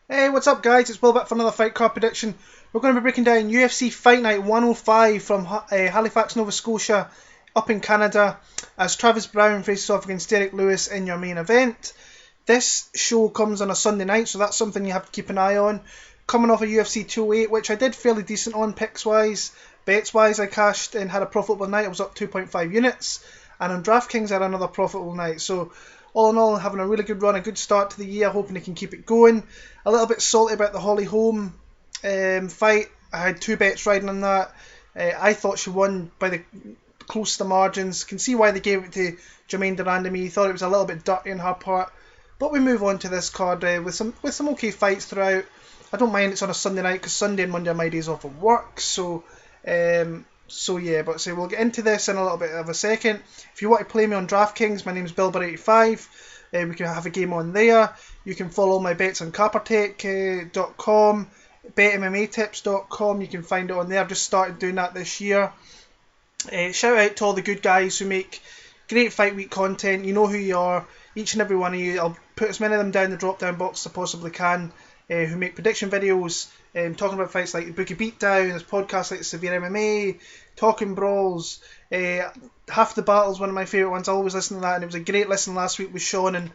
Hey, what's up, guys? It's Will back for another fight card prediction. We're going to be breaking down UFC Fight Night 105 from Halifax, Nova Scotia, up in Canada, as Travis Browne faces off against Derrick Lewis in your main event. This show comes on a Sunday night, so that's something you have to keep an eye on. Coming off a UFC 208, which I did fairly decent on picks-wise. Bets-wise, I cashed and had a profitable night. I was up 2.5 units. And on DraftKings, I had another profitable night. So, all in all, having a really good run, a good start to the year, hoping they can keep it going. A little bit salty about the Holly Holm fight. I had two bets riding on that. I thought she won by the close to the margins. Can see why they gave it to Jermaine Durandamy. Thought it was a little bit dirty on her part. But we move on to this card with some okay fights throughout. I don't mind it's on a Sunday night because Sunday and Monday are my days off of work. So yeah, but so we'll get into this in a little bit of a second. If you want to play me on DraftKings, my name's Bilber85. We can have a game on there. You can follow my bets on Capertech.com, betmmatips.com. You can find it on there. I've just started doing that this year. Shout out to all the good guys who make great fight week content. You know who you are, each and every one of you. I'll put as many of them down the drop down box as I possibly can. Who make prediction videos, talking about fights like the Bookie Beatdown, there's podcasts like Severe MMA, Talking Brawls, Half the Battle's one of my favourite ones. I always listen to that, and it was a great listen last week with Sean and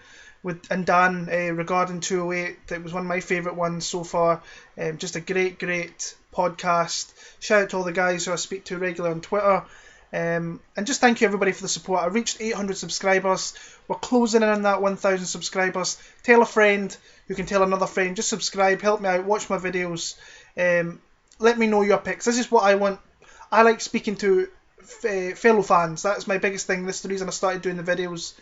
Dan regarding 208. It was one of my favourite ones so far. Just a great podcast. Shout out to all the guys who I speak to regularly on Twitter. And just thank you everybody for the support. I reached 800 subscribers. We're closing in on that 1,000 subscribers. Tell a friend who can tell another friend. Just subscribe, help me out, watch my videos. Let me know your picks. This is what I want. I like speaking to fellow fans. That's my biggest thing. This is the reason I started doing the videos.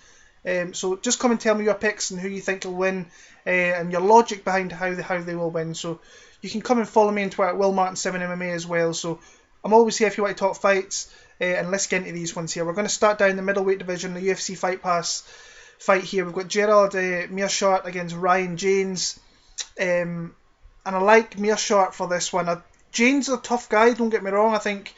So just come and tell me your picks and who you think will win, and your logic behind how they will win. So you can come and follow me on Twitter at WillMartin7MMA as well. So I'm always here if you want to talk fights. And let's get into these ones here. We're going to start down the middleweight division, the UFC Fight Pass fight here. We've got Gerald Meerschaert against Ryan James. And I like Meerschaert for this one. James is a tough guy, don't get me wrong. I think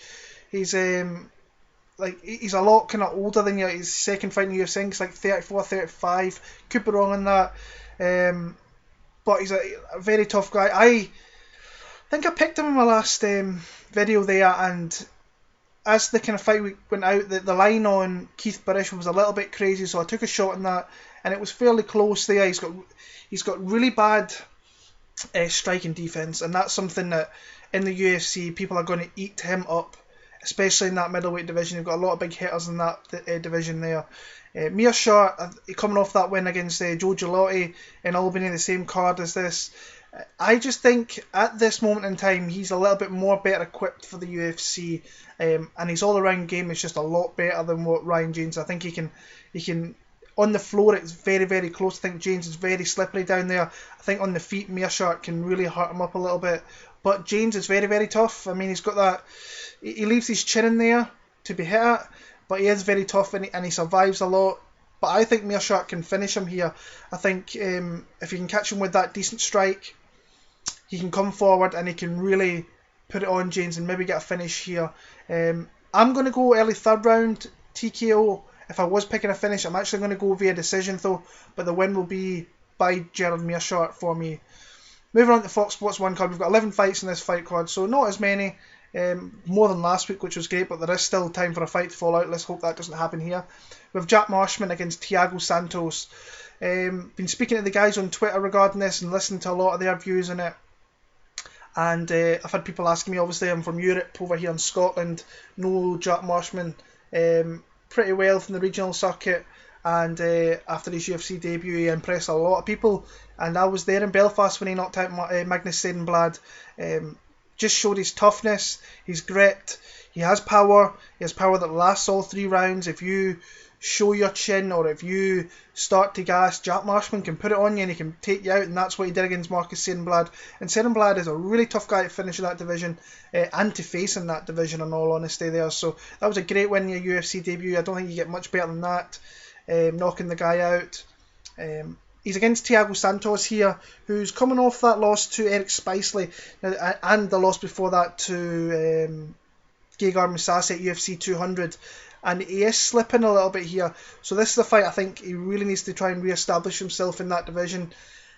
he's he's a lot kind of older than you. His second fight in the UFC, he's like 34, 35. Could be wrong on that. But he's a very tough guy. I think I picked him in my last video there, and as the kind of fight week went out, the line on Keith Barish was a little bit crazy, so I took a shot on that, and it was fairly close there. He's got really bad striking defense, and that's something that in the UFC people are going to eat him up, especially in that middleweight division. You've got a lot of big hitters in that division there. Meerschaert, coming off that win against Joe Gilotti in Albany, the same card as this. I just think at this moment in time he's a little bit more better equipped for the UFC, and his all-around game is just a lot better than what Ryan James. I think he can on the floor it's very close. I think James is very slippery down there. I think on the feet Meerschaert can really hurt him up a little bit, but James is very tough. I mean, he's got that, he leaves his chin in there to be hit at, but he is very tough and he survives a lot. But I think Meerschaert can finish him here. I think if you can catch him with that decent strike, he can come forward and he can really put it on James and maybe get a finish here. I'm going to go early third round TKO. If I was picking a finish, I'm actually going to go via decision though, but the win will be by Gerald Meerschaert for me. Moving on to Fox Sports 1 card, we've got 11 fights in this fight card, so not as many, more than last week, which was great, but there is still time for a fight to fall out. Let's hope that doesn't happen here. We have Jack Marshman against Thiago Santos. Been speaking to the guys on Twitter regarding this and listening to a lot of their views on it. And I've had people asking me, obviously I'm from Europe, over here in Scotland, know Jack Marshman pretty well from the regional circuit, and after his UFC debut he impressed a lot of people, and I was there in Belfast when he knocked out Magnus Seidenblad. Just showed his toughness, his grit, he has power that lasts all 3 rounds. If you show your chin or if you start to gas, Jack Marshman can put it on you and he can take you out, and that's what he did against Marcus Seidenblad. And Seidenblad is a really tough guy to finish in that division and to face in that division, in all honesty there. So that was a great win in your UFC debut. I don't think you get much better than that, knocking the guy out. He's against Thiago Santos here, who's coming off that loss to Eric Spicely and the loss before that to Gegard Mousasi at UFC 200. And he is slipping a little bit here. So this is a fight I think he really needs to try and re-establish himself in that division.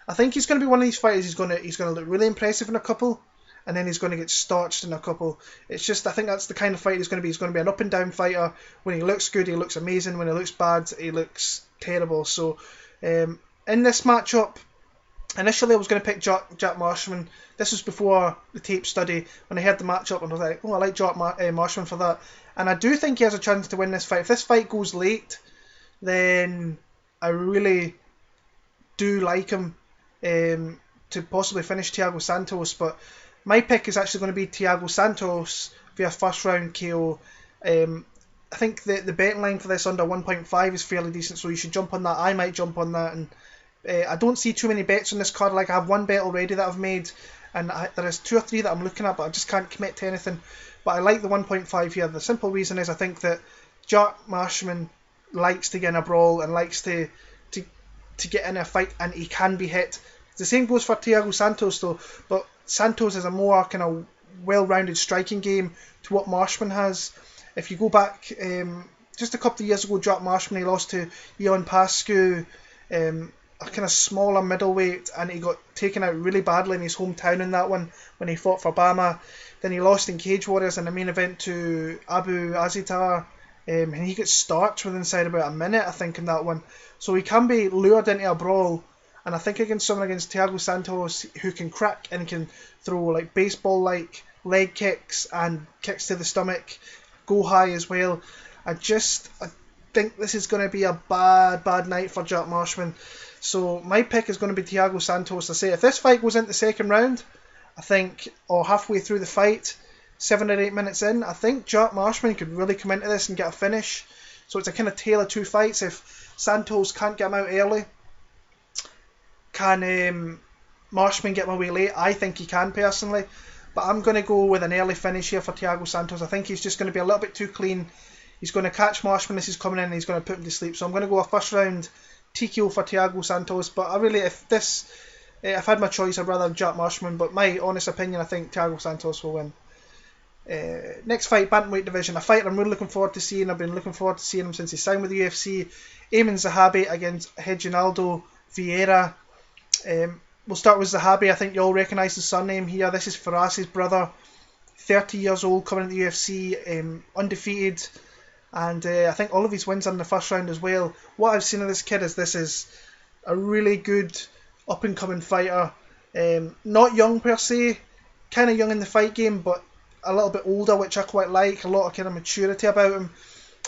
I think he's going to be one of these fighters. He's going to look really impressive in a couple, and then he's going to get starched in a couple. It's just, I think that's the kind of fight he's going to be. He's going to be an up and down fighter. When he looks good, he looks amazing. When he looks bad, he looks terrible. So in this matchup, initially I was going to pick Jack Marshman. This was before the tape study. When I heard the matchup, and I was like, oh, I like Jack Marshman for that. And I do think he has a chance to win this fight. If this fight goes late, then I really do like him to possibly finish Thiago Santos. But my pick is actually going to be Thiago Santos via first round KO. I think the betting line for this under 1.5 is fairly decent, so you should jump on that. I might jump on that. And I don't see too many bets on this card. Like, I have one bet already that I've made, and there is 2 or 3 that I'm looking at, but I just can't commit to anything. But I like the 1.5 here. The simple reason is I think that Jack Marshman likes to get in a brawl and likes to get in a fight, and he can be hit. The same goes for Thiago Santos though, but Santos has a more kind of well-rounded striking game to what Marshman has. If you go back just a couple of years ago, Jack Marshman, he lost to Ion Pascu, a kind of smaller middleweight, and he got taken out really badly in his hometown in that one when he fought for Bama. Then he lost in Cage Warriors in the main event to Abu Azitar, and he gets starched within inside about a minute, I think, in that one. So he can be lured into a brawl, and I think against someone against Thiago Santos who can crack and can throw like baseball-like leg kicks and kicks to the stomach, go high as well. I think this is going to be a bad night for Jack Marshman. So my pick is going to be Thiago Santos. I say if this fight goes into the second round, I think, or halfway through the fight, 7 or 8 minutes in, I think Jack Marshman could really come into this and get a finish. So it's a kind of tale of two fights. If Santos can't get him out early, can Marshman get him away late? I think he can personally, but I'm going to go with an early finish here for Thiago Santos. I think he's just going to be a little bit too clean. He's going to catch Marshman as he's coming in and he's going to put him to sleep. So I'm going to go a first round TKO for Thiago Santos. But I really, if I had my choice, I'd rather have Jack Marshman. But my honest opinion, I think Thiago Santos will win. Next fight, bantamweight division. A fight I'm really looking forward to seeing. I've been looking forward to seeing him since he signed with the UFC. Aiemann Zahabi against Reginaldo Vieira. We'll start with Zahabi. I think you all recognise the surname here. This is Firas' brother. 30 years old, coming into the UFC, undefeated. And I think all of his wins are in the first round as well. What I've seen of this kid is this is a really good up-and-coming fighter. Not young per se, kind of young in the fight game, but a little bit older, which I quite like. A lot of kind of maturity about him.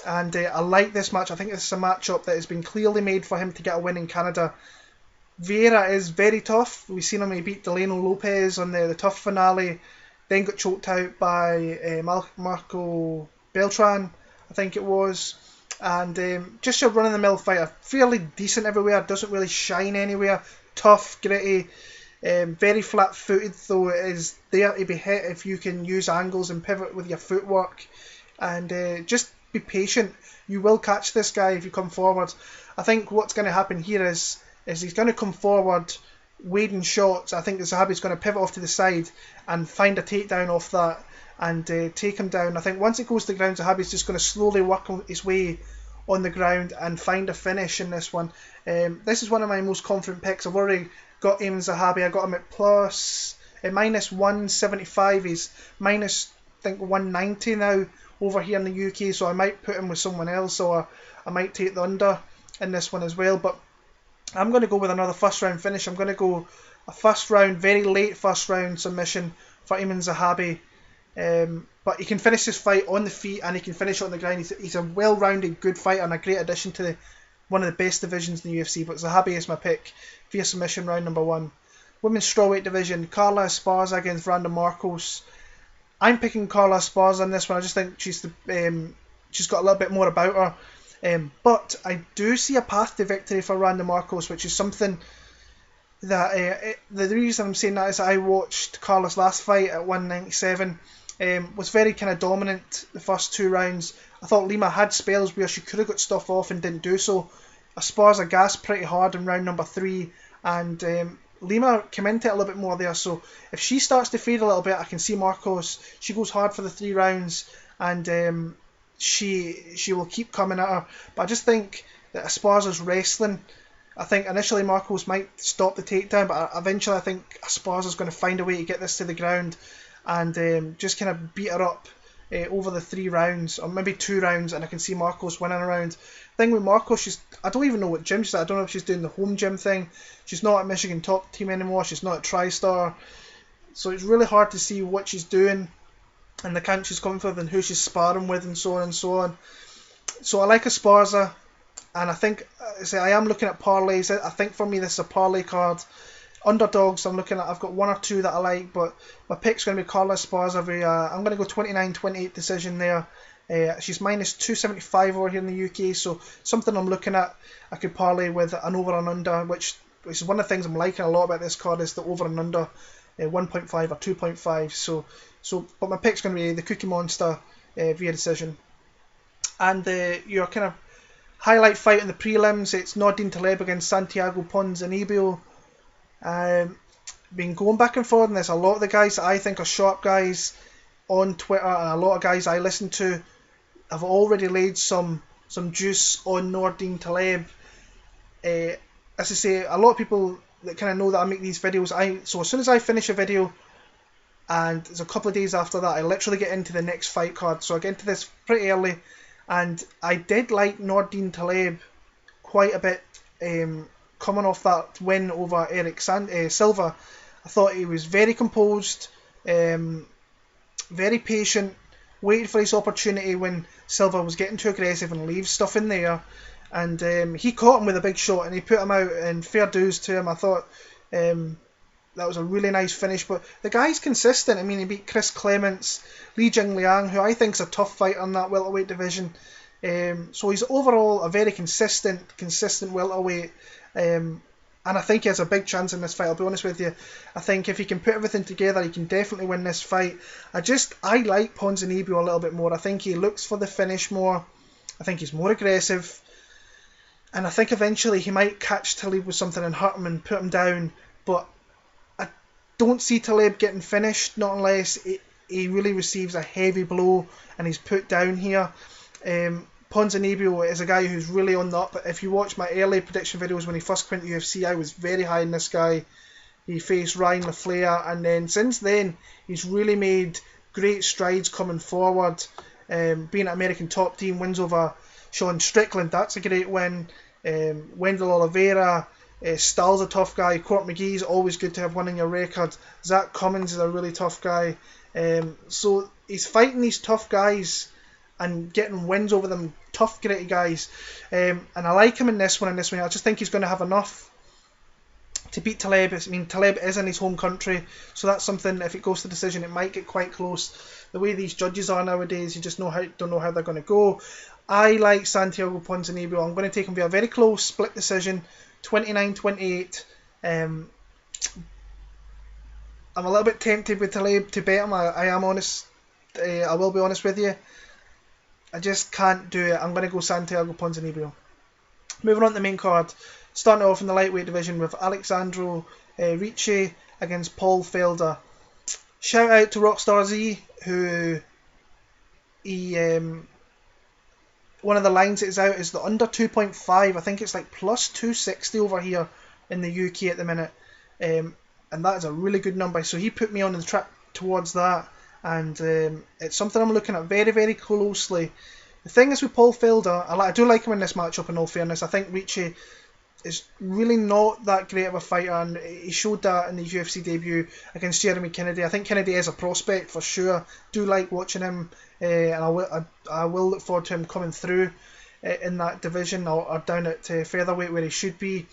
And I like this match. I think this is a matchup that has been clearly made for him to get a win in Canada. Vieira is very tough. We've seen him, he beat Delano Lopez on the tough finale, then got choked out by Marco Beltran, I think it was. And just a run-of-the-mill fighter, fairly decent everywhere, doesn't really shine anywhere, tough, gritty, very flat-footed, though it is there to be hit if you can use angles and pivot with your footwork. And just be patient. You will catch this guy if you come forward. I think what's going to happen here is he's going to come forward, wading shots. I think Zahabi's going to pivot off to the side and find a takedown off that and take him down. I think once it goes to the ground, Zahabi's just going to slowly work his way on the ground and find a finish in this one. This is one of my most confident picks. I've already got Aiemann Zahabi. I got him at minus 175. He's minus, I think, 190 now over here in the UK, so I might put him with someone else, or I might take the under in this one as well. But I'm going to go with another first round finish. I'm going to go a first round, very late first round submission for Aiemann Zahabi. But he can finish this fight on the feet and he can finish it on the ground. He's a well-rounded, good fighter and a great addition to one of the best divisions in the UFC. But Zahabi is my pick via submission, round number 1. Women's strawweight division, Carla Esparza against Randa Marcos. I'm picking Carla Esparza in this one. I just think she's got a little bit more about her. But I do see a path to victory for Randa Marcos, which is something that the reason I'm saying that is I watched Carla's last fight at 197. Was very kind of dominant the first 2 rounds. I thought Lima had spells where she could have got stuff off and didn't do so. Esparza gassed pretty hard in round number 3, and Lima came into it a little bit more there. So if she starts to fade a little bit, I can see Marcos. She goes hard for the 3 rounds, and she will keep coming at her. But I just think that Esparza's wrestling I think initially Marcos might stop the takedown, but eventually I think Esparza's going to find a way to get this to the ground and just kind of beat her up over the 3 rounds, or maybe 2 rounds, and I can see Marcos winning a round. Thing with Marcos, I don't even know what gym she's at. I don't know if she's doing the home gym thing. She's not at Michigan top team anymore. She's not at TriStar. So it's really hard to see what she's doing and the camp she's coming from and who she's sparring with and so on and so on. So I like Esparza, and I think I am looking at parlays. I think for me this is a parlay card. Underdogs, I've got 1 or 2 that I like, but my pick's going to be Carla Esparza. I'm going to go 29-28 decision there. She's minus 275 over here in the UK, so something I'm looking at. I could parlay with an over and under, which is one of the things I'm liking a lot about this card, is the over and under 1.5 or 2.5. But my pick's going to be the Cookie Monster via decision. And your kind of highlight fight in the prelims, it's Nordine Taleb against Santiago Ponzinibbio. Been going back and forth, and there's a lot of the guys that I think are sharp guys on Twitter, and a lot of guys I listen to have already laid some juice on Nordine Taleb. As I say, a lot of people that kind of know that I make these videos, so as soon as I finish a video, and there's a couple of days after that, I literally get into the next fight card. So I get into this pretty early, and I did like Nordine Taleb quite a bit. Coming off that win over Eric Silva, I thought he was very composed, very patient, waited for his opportunity when Silva was getting too aggressive and leave stuff in there. And he caught him with a big shot and he put him out, and fair dues to him. I thought that was a really nice finish. But the guy's consistent. I mean, he beat Chris Clements, Li Jingliang, who I think is a tough fighter in that welterweight division. So he's overall a very consistent welterweight. And I think he has a big chance in this fight, I'll be honest with you. I think if he can put everything together, he can definitely win this fight. I like Ponzinibbio a little bit more. I think he looks for the finish more. I think he's more aggressive. And I think eventually he might catch Taleb with something and hurt him and put him down. But I don't see Taleb getting finished, not unless he really receives a heavy blow and he's put down here. Ponzinibbio is a guy who's really on the up. If you watch my early prediction videos when he first went to UFC, I was very high in this guy. He faced Ryan LaFleur, and then since then he's really made great strides coming forward. Being at American top team, wins over Sean Strickland, that's a great win. Wendell Oliveira, Stahl's a tough guy. Court McGee's always good to have one in your record. Zach Cummins is a really tough guy. So he's fighting these tough guys and getting wins over them, tough, gritty guys. And I like him in this one. I just think he's going to have enough to beat Taleb. I mean, Taleb is in his home country, so that's something, if it goes to decision, it might get quite close. The way these judges are nowadays, you just don't know how they're going to go. I like Santiago Ponzinibbio. I'm going to take him via a very close split decision, 29-28. I'm a little bit tempted with Taleb to bet him. I am honest. I will be honest with you. I just can't do it. I'm going to go Santiago Ponzinibbio. Moving on to the main card. Starting off in the lightweight division with Alessandro Ricci against Paul Felder. Shout out to Rockstar Z, who one of the lines that is out is the under 2.5. I think it's like plus 260 over here in the UK at the minute. And that is a really good number. So he put me on the track towards that. And it's something I'm looking at very, very closely. The thing is with Paul Felder, I do like him in this matchup, in all fairness. I think Ricci is really not that great of a fighter, and he showed that in the UFC debut against Jeremy Kennedy. I think Kennedy is a prospect for sure. Do like watching him, and I will look forward to him coming through in that division or down at featherweight where he should be.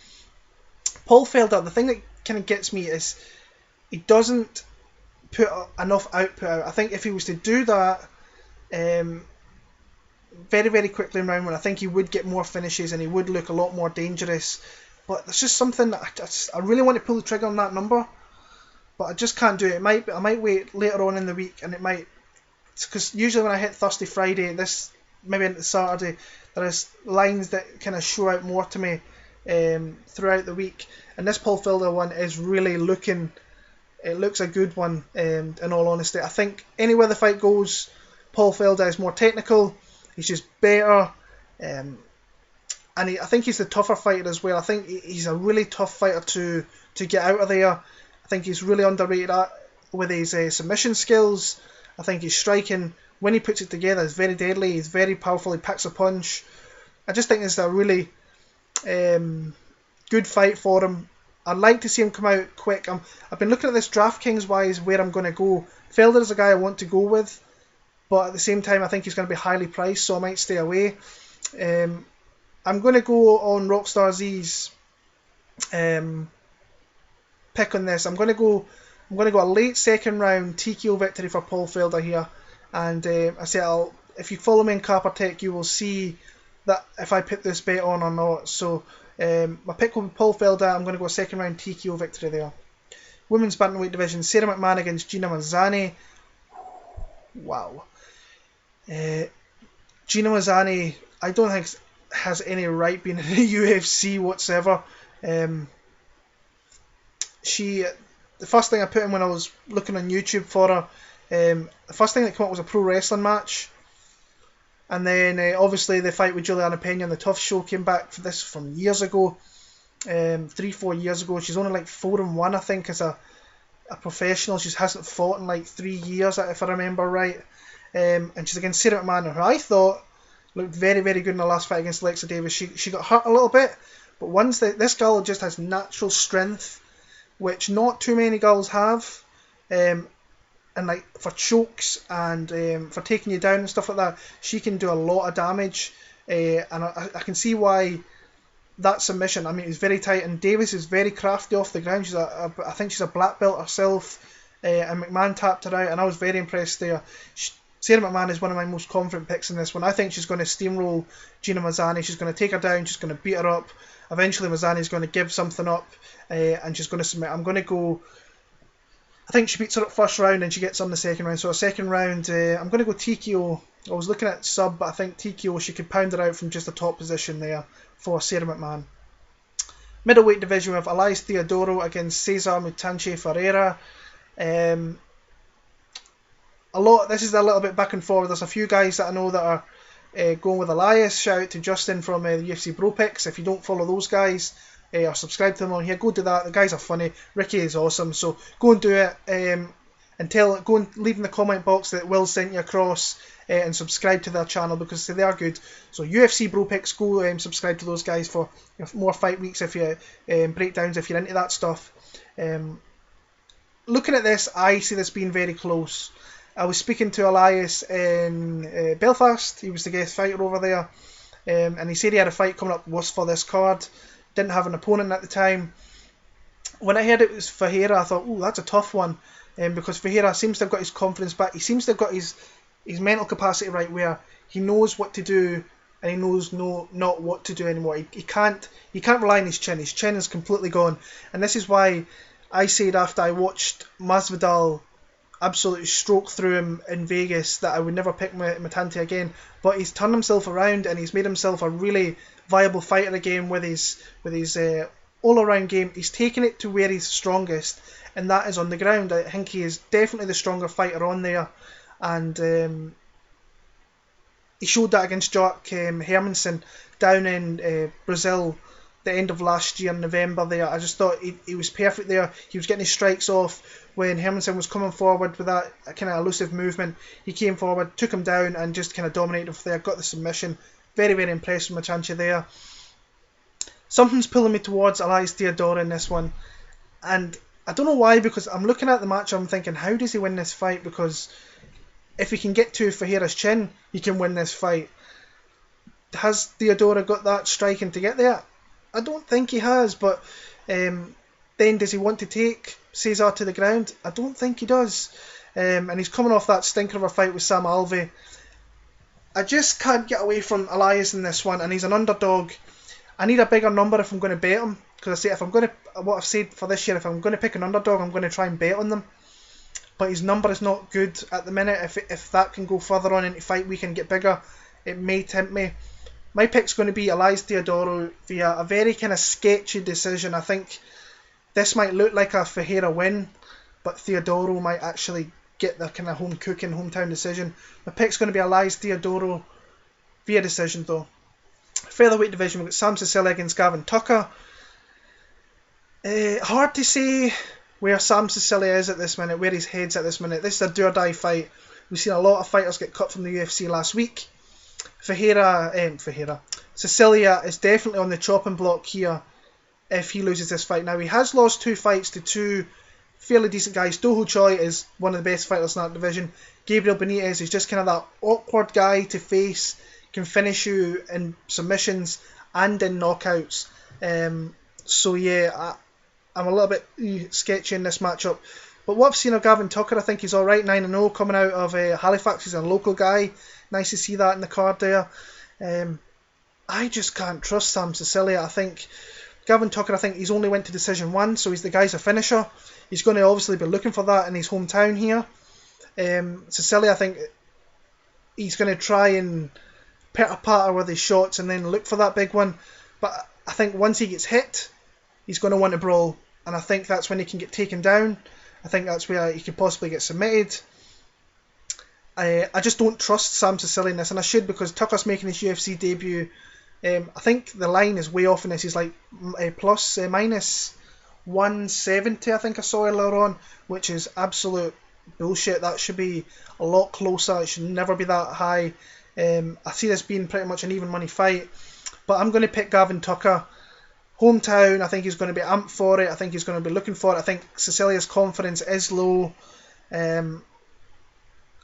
Paul Felder, the thing that kind of gets me is he doesn't put enough output out. I think if he was to do that very, very quickly in round one, I think he would get more finishes and he would look a lot more dangerous. But it's just something that I really want to pull the trigger on that number, but I just can't do it. I might wait later on in the week, and it might, because usually when I hit Thursday, Friday, maybe into Saturday, there is lines that kind of show out more to me throughout the week, and this Paul Felder one is really looking. It looks a good one, in all honesty. I think anywhere the fight goes, Paul Felder is more technical. He's just better. and I think he's the tougher fighter as well. I think he's a really tough fighter to get out of there. I think he's really underrated with his submission skills. I think his striking, when he puts it together, is very deadly. He's very powerful. He packs a punch. I just think it's a really good fight for him. I'd like to see him come out quick. I've been looking at this DraftKings wise where I'm going to go. Felder is a guy I want to go with, but at the same time I think he's going to be highly priced, so I might stay away. I'm going to go on Rockstar Z's pick on this. I'm going to go a late second round TKO victory for Paul Felder here, and I say if you follow me in Carpertech, you will see that if I put this bet on or not. So my pick will be Paul Felder. I'm going to go a second round TKO victory there. Women's bantamweight division: Sara McMann against Gina Mazany. Wow. Gina Mazany, I don't think has any right being in the UFC whatsoever. The first thing I put in when I was looking on YouTube for her, the first thing that came up was a pro wrestling match, and then obviously the fight with Juliana Pena on the Tough Show came back for this from years ago, 3-4 years ago. She's only like 4-1, I think, as a professional. She hasn't fought in like 3 years, if I remember right. And she's against Sara McMann, who I thought looked very, very good in the last fight against Alexa Davis. She got hurt a little bit, but this girl just has natural strength, which not too many girls have. And like for chokes and for taking you down and stuff like that, she can do a lot of damage. And I can see why that submission, I mean, it was very tight, and Davis is very crafty off the ground. I think she's a black belt herself, and McMahon tapped her out, and I was very impressed there. Sara McMann is one of my most confident picks in this one. I think she's going to steamroll Gina Mazany. She's going to take her down. She's going to beat her up. Eventually, Mazany's going to give something up, and she's going to submit. I'm going to go. I think she beats her up first round, and she gets on the second round. So a second round, I'm going to go TKO. I was looking at sub, but I think TKO, she could pound her out from just the top position there for Sara McMann. Middleweight division, we have Elias Theodorou against Cesar Mutanche Ferreira. This is a little bit back and forward. There's a few guys that I know that are going with Elias. Shout out to Justin from the UFC Bro Picks. If you don't follow those guys or subscribe to them on here, go do that. The guys are funny. Ricci is awesome, so go and do it. Go and leave in the comment box that Will sent you across, and subscribe to their channel because they are good. So UFC Bro Picks, go subscribe to those guys for more fight weeks, if you breakdowns, if you're into that stuff. Looking at this, I see this being very close. I was speaking to Elias in Belfast. He was the guest fighter over there, and he said he had a fight coming up was for this card. Didn't have an opponent at the time. When I heard it was Ferreira, I thought, oh, that's a tough one, because Ferreira seems to have got his confidence back. He seems to have got his mental capacity right, where he knows what to do and he knows not what to do anymore. He can't rely on his chin. His chin is completely gone, and this is why I said after I watched Masvidal absolutely stroke through him in Vegas that I would never pick Mutanche again. But he's turned himself around and he's made himself a really viable fighter again with his all-around game. He's taken it to where he's strongest, and that is on the ground. I think he is definitely the stronger fighter on there, and he showed that against Jack Hermansson down in Brazil the end of last year in November there. I just thought he was perfect there. He was getting his strikes off when Hermansson was coming forward with that kind of elusive movement. He came forward, took him down, and just kind of dominated from there. Got the submission. Very, very impressed with Mutanche there. Something's pulling me towards Elias Theodorou in this one, and I don't know why, because I'm looking at the match, I'm thinking, how does he win this fight? Because if he can get to Ferreira's chin, he can win this fight. Has Theodorou got that striking to get there? I don't think he has, but then does he want to take Cesar to the ground? I don't think he does. And he's coming off that stinker of a fight with Sam Alvey. I just can't get away from Elias in this one, and he's an underdog. I need a bigger number if I'm going to bet him, because I say if I'm going to, what I've said for this year, if I'm going to pick an underdog, I'm going to try and bet on them. But his number is not good at the minute. If that can go further on into fight week and get bigger, it may tempt me. My pick's going to be Elias Theodorou via a very kind of sketchy decision. I think this might look like a Ferreira win, but Theodorou might actually get the kind of hometown decision. My pick's going to be Elias Theodorou via decision though. Featherweight division, we've got Sam Sicilia against Gavin Tucker. Hard to say where Sam Sicilia is at this minute, where his head's at this minute. This is a do or die fight. We've seen a lot of fighters get cut from the UFC last week. Sicilia is definitely on the chopping block here if he loses this fight. Now, he has lost 2 fights to 2 fairly decent guys. Doho Choi is one of the best fighters in that division. Gabriel Benitez is just kind of that awkward guy to face, can finish you in submissions and in knockouts. So yeah, I'm a little bit sketchy in this matchup. But what I've seen of Gavin Tucker, I think he's alright, 9-0, coming out of Halifax. He's a local guy. Nice to see that in the card there. I just can't trust Sam Sicilia. I think Gavin Tucker, I think he's only went to decision 1, so he's the guy's a finisher. He's going to obviously be looking for that in his hometown here. Sicilia, I think he's going to try and pitter-patter with his shots and then look for that big one. But I think once he gets hit, he's going to want to brawl. And I think that's when he can get taken down. I think that's where he could possibly get submitted. I just don't trust Sam Sicilia in this, and I should, because Tucker's making his UFC debut. I think the line is way off in this. He's like minus 170, I think I saw earlier on, which is absolute bullshit. That should be a lot closer. It should never be that high. I see this being pretty much an even money fight, but I'm going to pick Gavin Tucker. Hometown, I think he's going to be amped for it. I think he's going to be looking for it. I think Sicilia's confidence is low.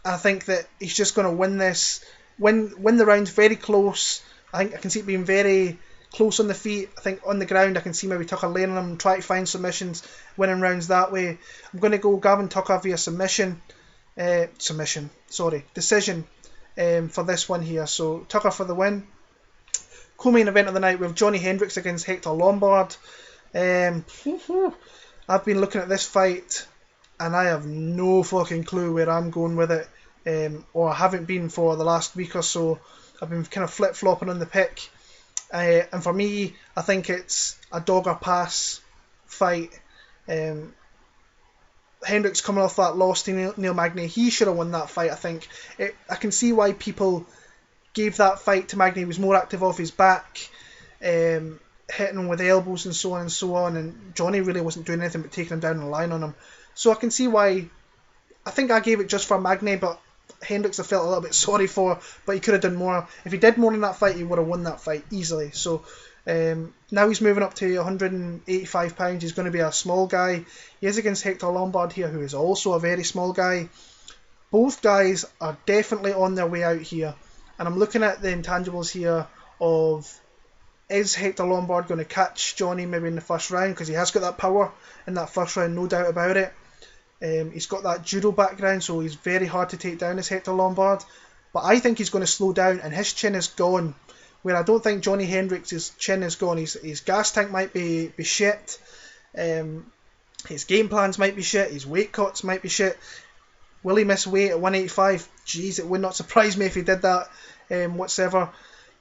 I think that he's just going to win this, win the round very close. I think I can see it being very close on the feet. I think on the ground I can see maybe Tucker laying on him, try to find submissions, winning rounds that way. I'm going to go Gavin Tucker via decision for this one here. So Tucker for the win. Co-main event of the night with Johny Hendricks against Hector Lombard. I've been looking at this fight and I have no fucking clue where I'm going with it, or I haven't been for the last week or so. I've been kind of flip-flopping on the pick, and for me, I think it's a dog or pass fight. Hendricks coming off that loss to Neil Magny, he should have won that fight. I think I can see why people gave that fight to Magny. He was more active off his back, hitting him with elbows and so on, and Johny really wasn't doing anything but taking him down and lying on him. So I can see why. I think I gave it just for Magny, but Hendricks I felt a little bit sorry for, but he could have done more. If he did more in that fight, he would have won that fight easily. So now he's moving up to 185 pounds. He's going to be a small guy. He is against Hector Lombard here, who is also a very small guy. Both guys are definitely on their way out here. And I'm looking at the intangibles here of, is Hector Lombard going to catch Johny maybe in the first round? Because he has got that power in that first round, no doubt about it. He's got that judo background, so he's very hard to take down as Hector Lombard. But I think he's going to slow down, and his chin is gone. Where I don't think Johny Hendricks' chin is gone. His gas tank might be shit. His game plans might be shit. His weight cuts might be shit. Will he miss weight at 185? Jeez, it would not surprise me if he did that whatsoever.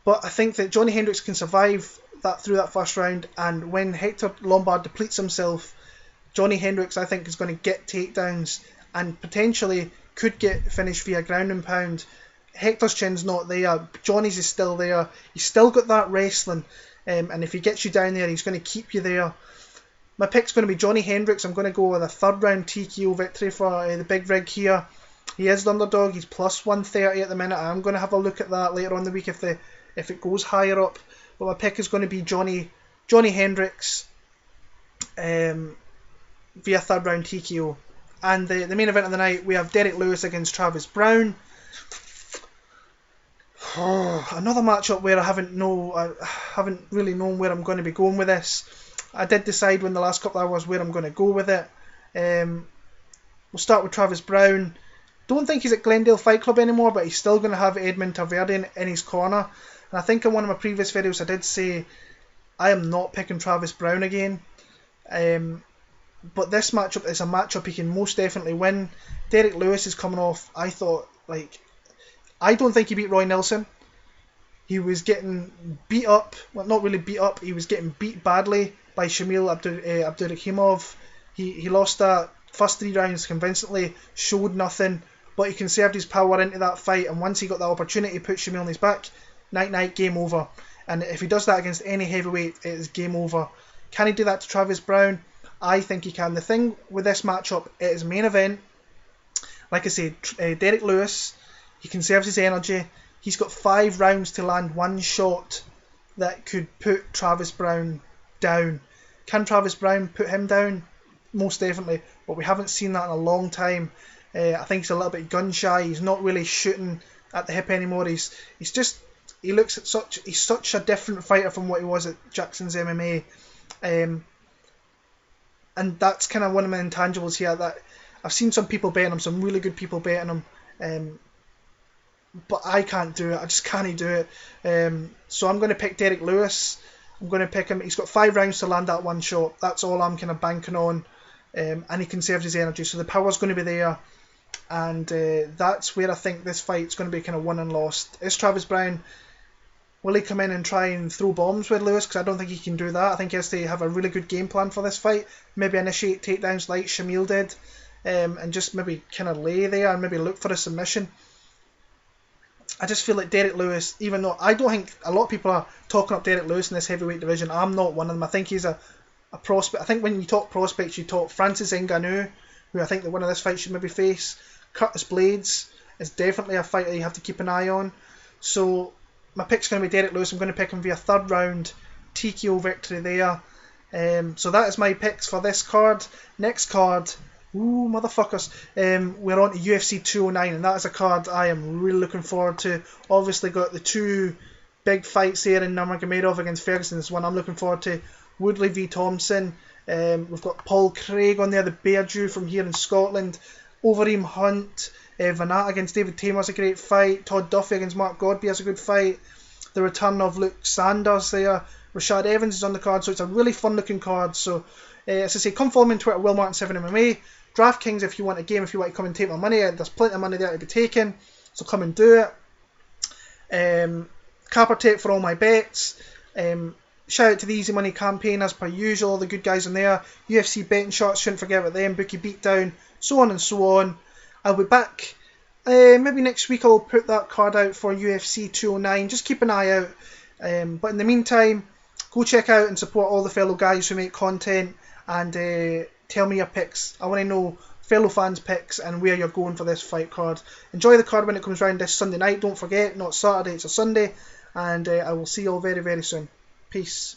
But I think that Johny Hendricks can survive that through that first round, and when Hector Lombard depletes himself, Johny Hendricks, I think, is going to get takedowns and potentially could get finished via ground and pound. Hector's chin's not there. Johnny's is still there. He's still got that wrestling. And if he gets you down there, he's going to keep you there. My pick's going to be Johny Hendricks. I'm going to go with a third round TKO victory for the big rig here. He is the underdog. He's plus 130 at the minute. I'm going to have a look at that later on in the week if it goes higher up. But my pick is going to be Johny Hendricks via third round TKO. And the main event of the night, we have Derrick Lewis against Travis Browne. Another matchup where I haven't really known where I'm going to be going with this. I did decide in the last couple of hours where I'm going to go with it. We'll start with Travis Browne. Don't think he's at Glendale Fight Club anymore, but he's still going to have Edmund Taverne in his corner. And I think in one of my previous videos I did say I am not picking Travis Browne again. But this matchup is a matchup he can most definitely win. Derrick Lewis is coming off, I don't think he beat Roy Nelson. He was getting beat up, well, not really beat up, he was getting beat badly by Shamil Abdurakhimov. He lost that first 3 rounds convincingly, showed nothing, but he conserved his power into that fight, and once he got the opportunity to put Shamil on his back, night, game over. and if he does that against any heavyweight, it is game over. Can he do that to Travis Browne? I think he can. The thing with this matchup, it is main event. Like I said, Derrick Lewis, he conserves his energy. He's got 5 rounds to land one shot that could put Travis Browne down. Can Travis Browne put him down? Most definitely, but we haven't seen that in a long time. I think he's a little bit gun shy. He's not really shooting at the hip anymore. He's such a different fighter from what he was at Jackson's MMA. And that's kind of one of my intangibles here, that I've seen some people betting him, some really good people betting him, but I can't do it. I just can't do it. So I'm going to pick Derrick Lewis. I'm going to pick him. He's got 5 rounds to land that one shot. That's all I'm kind of banking on, and he conserves his energy, so the power's going to be there, and that's where I think this fight's going to be kind of won and lost. Is Travis Browne, will he come in and try and throw bombs with Lewis? Because I don't think he can do that. I think he has to have a really good game plan for this fight. Maybe initiate takedowns like Shamil did, and just maybe kind of lay there and maybe look for a submission. I just feel like Derrick Lewis, even though I don't think a lot of people are talking up Derrick Lewis in this heavyweight division, I'm not one of them. I think he's a prospect. I think when you talk prospects, you talk Francis Ngannou, who I think the winner of this fight should maybe face. Curtis Blades is definitely a fighter you have to keep an eye on. So my pick's going to be Derrick Lewis. I'm going to pick him via 3rd round TKO victory there. So that is my picks for this card. Next card, ooh, motherfuckers. We're on to UFC 209, and that is a card I am really looking forward to. Obviously got the 2 big fights here in Nurmagomedov against Ferguson. This one I'm looking forward to. Woodley v Thompson. We've got Paul Craig on there, the Bear Jew from here in Scotland. Overeem Hunt. Vanat against David Tamer's a great fight. Todd Duffy against Mark Godby is a good fight. The return of Luke Sanders there. Rashad Evans is on the card, so it's a really fun looking card. So as I say, come follow me on Twitter, WillMartin7MMA. DraftKings, if you want a game, if you want to come and take my money, there's plenty of money there to be taken, so come and do it. Capper Tape for all my bets. Shout out to the Easy Money campaign as per usual, all the good guys in there. UFC betting shots, shouldn't forget about them. Bookie Beatdown, so on and so on. I'll be back. Maybe next week I'll put that card out for UFC 209. Just keep an eye out. But in the meantime, go check out and support all the fellow guys who make content, and tell me your picks. I want to know fellow fans' picks and where you're going for this fight card. Enjoy the card when it comes round this Sunday night. Don't forget, not Saturday, it's a Sunday. And I will see you all very, very soon. Peace.